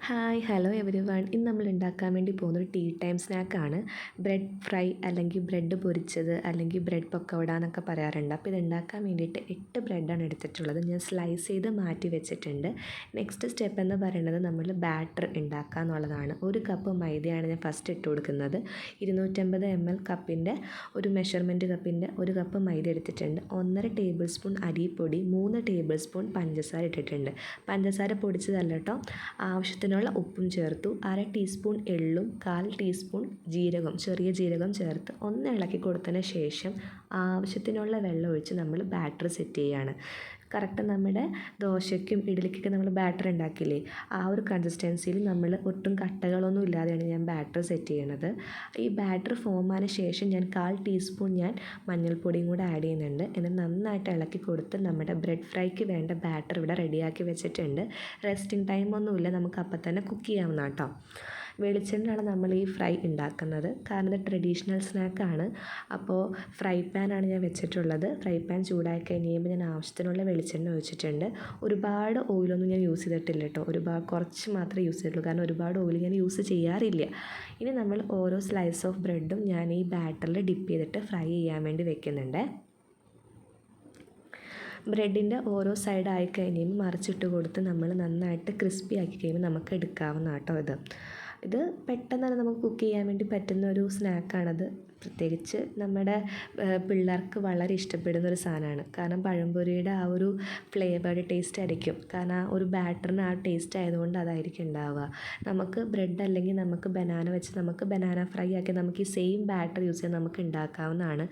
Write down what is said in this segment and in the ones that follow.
Hi hello everyone. ഇന്ന് നമ്മൾ ഉണ്ടാക്കാൻ വേണ്ടി പോകുന്നൊരു ടീ ടൈം സ്നാക്കാണ് ബ്രെഡ് ഫ്രൈ അല്ലെങ്കിൽ ബ്രെഡ് പൊരിച്ചത് അല്ലെങ്കിൽ ബ്രെഡ് പക്കോട എന്നൊക്കെ പറയാറുണ്ട്. അപ്പോൾ ഇത് ഉണ്ടാക്കാൻ വേണ്ടിയിട്ട് 8 ബ്രെഡാണ് എടുത്തിട്ടുള്ളത്. ഞാൻ സ്ലൈസ് ചെയ്ത് മാറ്റി വെച്ചിട്ടുണ്ട്. നെക്സ്റ്റ് സ്റ്റെപ്പ് എന്ന് പറയുന്നത് നമ്മൾ ബാറ്റർ ഉണ്ടാക്കുക എന്നുള്ളതാണ്. 1 കപ്പ് മൈദയാണ് ഞാൻ ഫസ്റ്റ് ഇട്ട് കൊടുക്കുന്നത്. 250 ml കപ്പിൻ്റെ ഒരു മെഷർമെൻറ്റ് കപ്പിൻ്റെ 1 കപ്പ് മൈദ എടുത്തിട്ടുണ്ട്. 1.5 ടേബിൾ സ്പൂൺ അരിപ്പൊടി, 3 ടേബിൾ സ്പൂൺ പഞ്ചസാര ഇട്ടിട്ടുണ്ട്. പഞ്ചസാര പൊടിച്ചതല്ല കേട്ടോ. ആവശ്യത്തിനുള്ള ഉപ്പും ചേർത്തു. 1/2 ടീസ്പൂൺ എള്ളും 1/4 ടീസ്പൂൺ ജീരകം, ചെറിയ ജീരകം ചേർത്ത് ഒന്ന് ഇളക്കി കൊടുത്തതിന് ശേഷം ആവശ്യത്തിനുള്ള വെള്ളം ഒഴിച്ച് നമ്മൾ ബാറ്റർ സെറ്റ് ചെയ്യുകയാണ്. കറക്റ്റ് നമ്മുടെ ദോശയ്ക്കും ഇഡ്ഡലിക്കൊക്കെ നമ്മൾ ബാറ്റർ ഉണ്ടാക്കില്ലേ, ആ ഒരു കൺസിസ്റ്റൻസിയിൽ നമ്മൾ ഒട്ടും കട്ടകളൊന്നും ഇല്ലാതെയാണ് ഞാൻ ബാറ്റർ സെറ്റ് ചെയ്യണത്. ഈ ബാറ്റർ ഫോം ആയതിനു ശേഷം ഞാൻ 1/4 ടീസ്പൂൺ ഞാൻ മഞ്ഞൾപ്പൊടിയും കൂടെ ആഡ് ചെയ്യുന്നുണ്ട്. എന്നിട്ട് നന്നായിട്ട് ഇളക്കി കൊടുത്ത് നമ്മുടെ ബ്രെഡ് ഫ്രൈക്ക് വേണ്ട ബാറ്റർ ഇവിടെ റെഡിയാക്കി വെച്ചിട്ടുണ്ട്. റെസ്റ്റിംഗ് ടൈമൊന്നുമില്ല, നമുക്ക് അപ്പം തന്നെ കുക്ക് ചെയ്യാവുന്ന കേട്ടോ. വെളിച്ചെണ്ണയാണ് നമ്മൾ ഈ ഫ്രൈ ഉണ്ടാക്കുന്നത്, കാരണം ഇത് ട്രഡീഷണൽ സ്നാക്കാണ്. അപ്പോൾ ഫ്രൈ പാനാണ് ഞാൻ വെച്ചിട്ടുള്ളത്. ഫ്രൈ പാൻ ചൂടാക്കി കഴിയുമ്പോൾ ഞാൻ ആവശ്യത്തിനുള്ള വെളിച്ചെണ്ണ ഒഴിച്ചിട്ടുണ്ട്. ഒരുപാട് ഓയിലൊന്നും ഞാൻ യൂസ് ചെയ്തിട്ടില്ല കേട്ടോ. കുറച്ച് മാത്രമേ യൂസ് ചെയ്തിട്ടുള്ളൂ, കാരണം ഒരുപാട് ഓയിൽ ഞാൻ യൂസ് ചെയ്യാറില്ല. ഇനി നമ്മൾ ഓരോ സ്ലൈസ് ഓഫ് ബ്രെഡും ഞാൻ ഈ ബാറ്ററിൽ ഡിപ്പ് ചെയ്തിട്ട് ഫ്രൈ ചെയ്യാൻ വേണ്ടി വെക്കുന്നുണ്ട്. ബ്രെഡിൻ്റെ ഓരോ സൈഡ് ആയി കഴിയുമ്പോൾ മറിച്ചിട്ട് കൊടുത്ത് നമ്മൾ നന്നായിട്ട് ക്രിസ്പി ആക്കി കഴിയുമ്പോൾ നമുക്ക് എടുക്കാവുന്ന കേട്ടോ. ഇത് പെട്ടെന്ന് തന്നെ നമുക്ക് കുക്ക് ചെയ്യാൻ വേണ്ടി പറ്റുന്ന ഒരു സ്നാക്കാണത്. പ്രത്യേകിച്ച് നമ്മുടെ പിള്ളേർക്ക് വളരെ ഇഷ്ടപ്പെടുന്ന ഒരു സാധനമാണ്. കാരണം പഴംപൊരിയുടെ ആ ഒരു ഫ്ലേവേർഡ് ടേസ്റ്റ് ആയിരിക്കും, കാരണം ആ ഒരു ബാറ്ററിന് ആ ടേസ്റ്റ് ആയതുകൊണ്ട് അതായിരിക്കും ഉണ്ടാവുക. നമുക്ക് ബ്രെഡ് അല്ലെങ്കിൽ നമുക്ക് ബനാന വെച്ച് നമുക്ക് ബനാന ഫ്രൈ ആക്കി നമുക്ക് ഈ സെയിം ബാറ്റർ യൂസ് ചെയ്ത് നമുക്ക് ഉണ്ടാക്കാവുന്നതാണ്.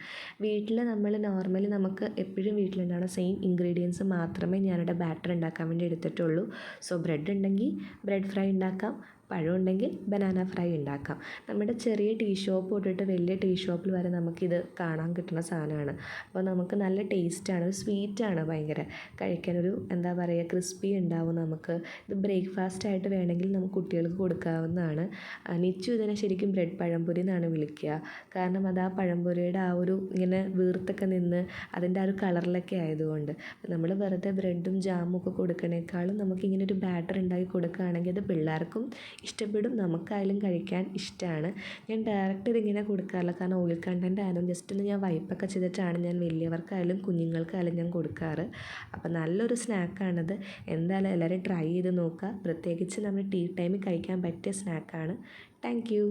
വീട്ടിൽ നമ്മൾ നോർമലി നമുക്ക് എപ്പോഴും വീട്ടിലുണ്ടാകുന്ന സെയിം ഇൻഗ്രീഡിയൻസ് മാത്രമേ ഞാനിവിടെ ബാറ്റർ ഉണ്ടാക്കാൻ വേണ്ടി എടുത്തിട്ടുള്ളൂ. സോ ബ്രെഡ് ഉണ്ടെങ്കിൽ ബ്രെഡ് ഫ്രൈ ഉണ്ടാക്കാം, പഴം ഉണ്ടെങ്കിൽ ബനാന ഫ്രൈ ഉണ്ടാക്കാം. നമ്മുടെ ചെറിയ ടീ ഷോപ്പ് തൊട്ടിട്ട് വലിയ ടീ ഷോപ്പിൽ വരെ നമുക്കിത് കാണാൻ കിട്ടുന്ന സാധനമാണ്. അപ്പോൾ നമുക്ക് നല്ല ടേസ്റ്റാണ്, സ്വീറ്റാണ്, ഭയങ്കര കഴിക്കാനൊരു എന്താ പറയുക ക്രിസ്പി ഉണ്ടാവും. നമുക്ക് ഇത് ബ്രേക്ക്ഫാസ്റ്റ് ആയിട്ട് വേണമെങ്കിൽ നമുക്ക് കുട്ടികൾക്ക് കൊടുക്കാവുന്നതാണ്. നിച്ചു ഇതിനെ ശരിക്കും ബ്രെഡ് പഴംപൊരി എന്നാണ് വിളിക്കുക, കാരണം അത് ആ പഴംപൊരിയുടെ ആ ഒരു ഇങ്ങനെ വീർത്തൊക്കെ നിന്ന് അതിൻ്റെ ആ ഒരു കളറിലൊക്കെ ആയതുകൊണ്ട്. നമ്മൾ വെറുതെ ബ്രെഡും ജാമും ഒക്കെ കൊടുക്കണേക്കാളും നമുക്കിങ്ങനെ ഒരു ബാറ്റർ ഉണ്ടാക്കി കൊടുക്കുകയാണെങ്കിൽ അത് പിള്ളേർക്കും ഇഷ്ടപ്പെടും, നമുക്കായാലും കഴിക്കാൻ ഇഷ്ടമാണ്. ഞാൻ ഡയറക്റ്റ് ഇതിങ്ങനെ കൊടുക്കാറില്ല, കാരണം ഓയിൽ കണ്ടൻറ്റ് ആയാലും ജസ്റ്റ് ഒന്ന് ഞാൻ വൈപ്പൊക്കെ ചെയ്തിട്ടാണ് ഞാൻ വലിയവർക്കായാലും കുഞ്ഞുങ്ങൾക്കായാലും ഞാൻ കൊടുക്കാറ്. അപ്പോൾ നല്ലൊരു സ്നാക്കാണിത്. എന്തായാലും എല്ലാവരും ട്രൈ ചെയ്ത് നോക്കുക. പ്രത്യേകിച്ച് നമ്മൾ ടീ ടൈമിൽ കഴിക്കാൻ പറ്റിയ സ്നാക്കാണ്. Thank U.